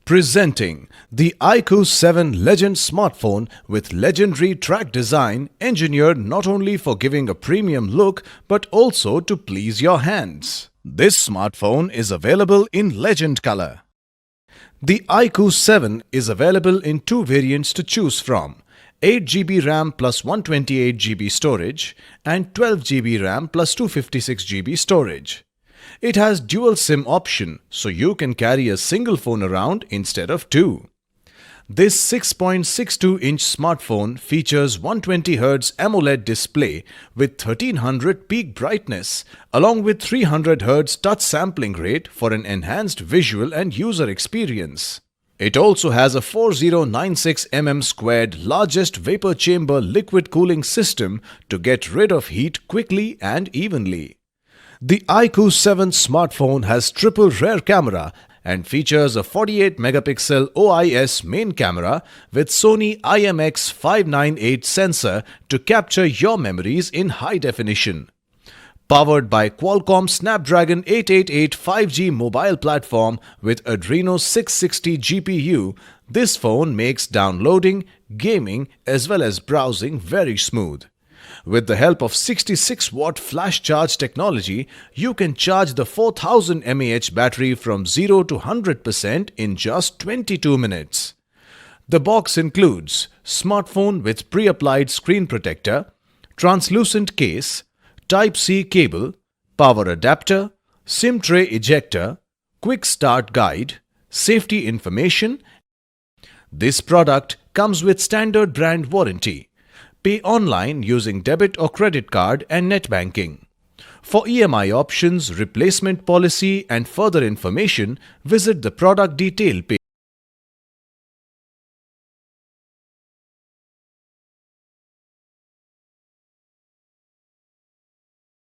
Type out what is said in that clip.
Presenting the IQOO 7 Legend smartphone with legendary track design engineered not only for giving a premium look but also to please your hands. This smartphone is available in Legend color. The IQOO 7 is available in two variants to choose from: 8GB RAM plus 128GB storage and 12GB RAM plus 256GB storage. It has dual SIM option, so you can carry a single phone around instead of two. This 6.62-inch smartphone features 120Hz AMOLED display with 1300 peak brightness, along with 300Hz touch sampling rate for an enhanced visual and user experience. It also has a 4096 mm² largest vapor chamber liquid cooling system to get rid of heat quickly and evenly. The IQOO 7 smartphone has triple rear camera and features a 48-megapixel OIS Main camera with Sony IMX598 sensor to capture your memories in high definition. Powered by Qualcomm Snapdragon 888 5G mobile platform with Adreno 660 GPU, this phone makes downloading, gaming as well as browsing very smooth. With the help of 66-watt FlashCharge technology, you can charge the 4000 mAh battery from 0 to 100% in just 22 minutes. The box includes smartphone with pre-applied screen protector, translucent case, Type-C cable, power adapter, SIM tray ejector, quick start guide, safety information. This product comes with standard brand warranty. Pay online using debit or credit card and net banking. For EMI options, replacement policy and further information, visit the product detail page.